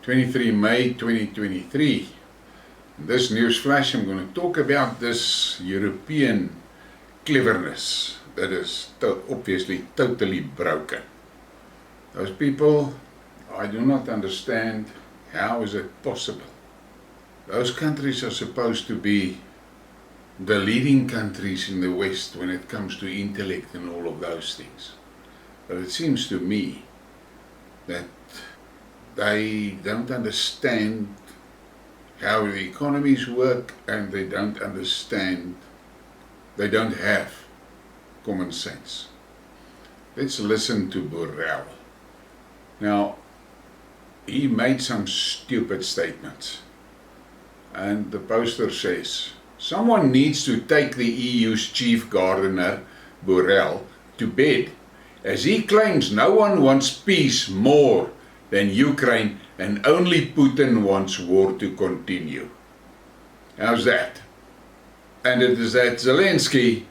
23 May 2023. In this news flash, I'm going to talk about this European cleverness that is obviously totally broken. Those people, I do not understand. How is it possible? Those countries are supposed to be the leading countries in the West when it comes to intellect and all of those things. But it seems to me that they don't understand how the economies work, and they don't have common sense. Let's listen to Borrell. Now, he made some stupid statements, and the poster says, someone needs to take the EU's chief gardener, Borrell, to bed, as he claims no one wants peace more than Ukraine, and only Putin wants war to continue. How's that? And it is that Zelensky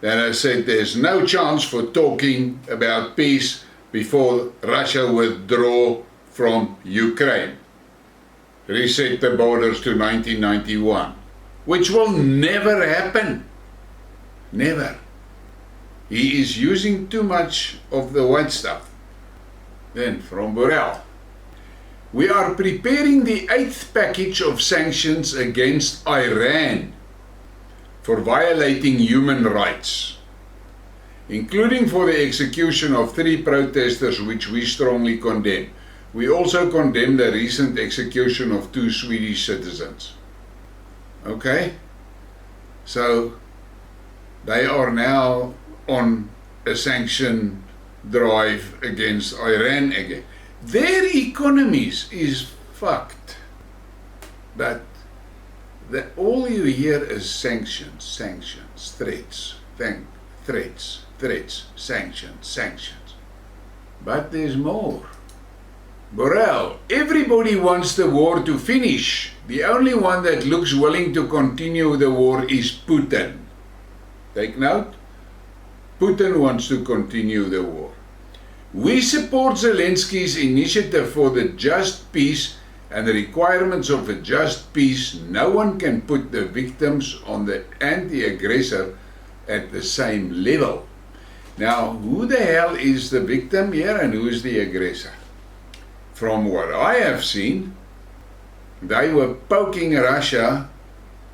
that has said there's no chance for talking about peace before Russia withdraw from Ukraine. Reset the borders to 1991, which will never happen. Never. He is using too much of the white stuff. Then from Borrell. We are preparing the 8th package of sanctions against Iran for violating human rights, including for the execution of 3 protesters, which we strongly condemn. We also condemn the recent execution of 2 Swedish citizens. Okay? So, they are now on a sanction drive against Iran again. Their economies is fucked. But all you hear is sanctions, sanctions, threats, sanctions. But there's more. Borrell, everybody wants the war to finish. The only one that looks willing to continue the war is Putin. Take note. Putin wants to continue the war. We support Zelensky's initiative for the just peace and the requirements of a just peace. No one can put the victims and the aggressor at the same level. Now, who the hell is the victim here and who is the aggressor? From what I have seen, they were poking Russia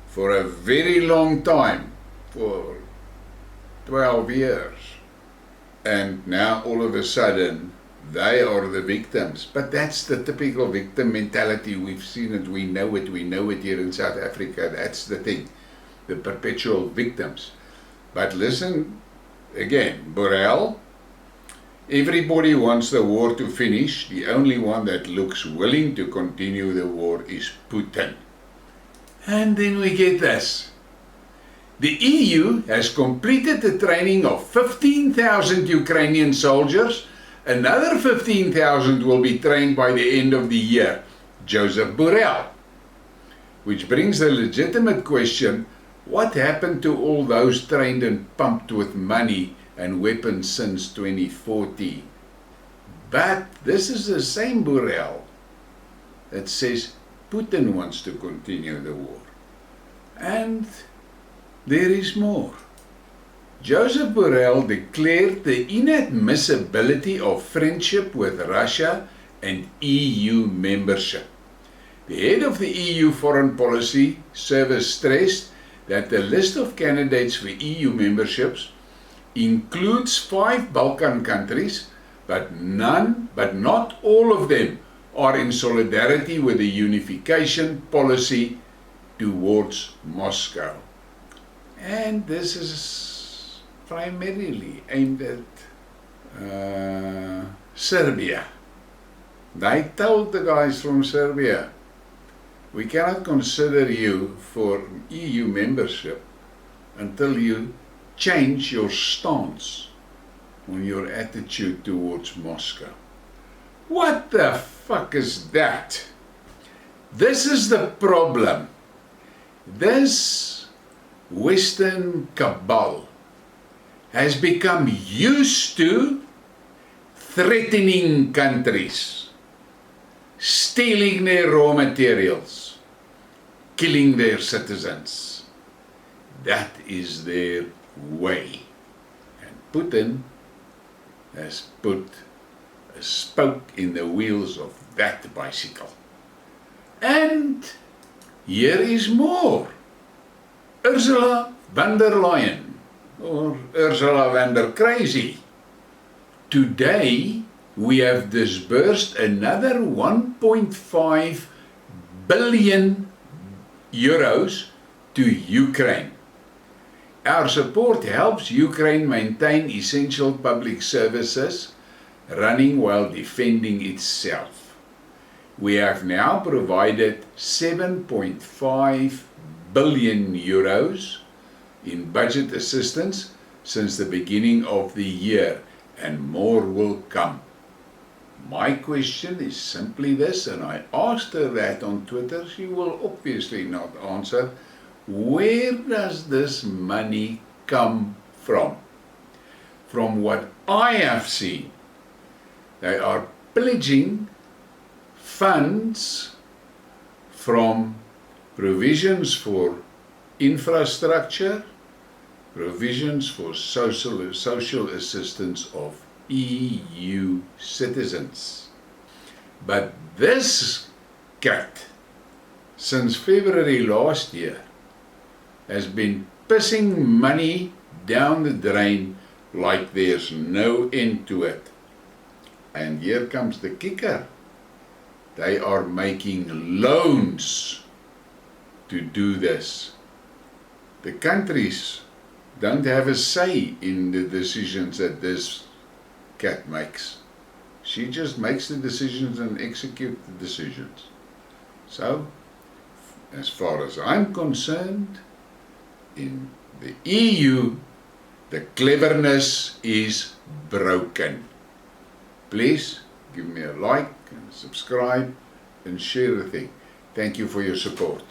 for a very long time, for 12 years. And now all of a sudden, they are the victims. But that's the typical victim mentality. We've seen it, we know it here in South Africa. That's the thing, the perpetual victims. But listen again, Borrell, everybody wants the war to finish. The only one that looks willing to continue the war is Putin. And then we get this. The EU has completed the training of 15,000 Ukrainian soldiers. Another 15,000 will be trained by the end of the year. Josep Borrell. Which brings the legitimate question, what happened to all those trained and pumped with money and weapons since 2014? But this is the same Borrell that says Putin wants to continue the war. And there is more. Josep Borrell declared the inadmissibility of friendship with Russia and EU membership. The head of the EU Foreign Policy Service stressed that the list of candidates for EU memberships includes 5 Balkan countries, but not all of them are in solidarity with the unification policy towards Moscow. And this is primarily aimed at Serbia. They told the guys from Serbia, we cannot consider you for EU membership until you change your stance on your attitude towards Moscow. What the fuck is that? This is the problem. This Western cabal has become used to threatening countries, stealing their raw materials, killing their citizens. That is their way. And Putin has put a spoke in the wheels of that bicycle. And here is more. Ursula von der Leyen, or Ursula von der Crazy. Today we have disbursed another 1.5 billion euros to Ukraine. Our support helps Ukraine maintain essential public services running while defending itself. We have now provided 7.5 billion euros in budget assistance since the beginning of the year, and more will come. My question is simply this, and I asked her that on Twitter. She will obviously not answer. Where does this money come from? From what I have seen, they are pledging funds from provisions for infrastructure, provisions for social assistance of EU citizens. But this cat, since February last year, has been pissing money down the drain like there's no end to it. And here comes the kicker. They are making loans to do this. The countries don't have a say in the decisions that this cat makes. She just makes the decisions and executes the decisions. So, as far as I'm concerned, in the EU, the cleverness is broken. Please give me a like and subscribe and share the thing. Thank you for your support.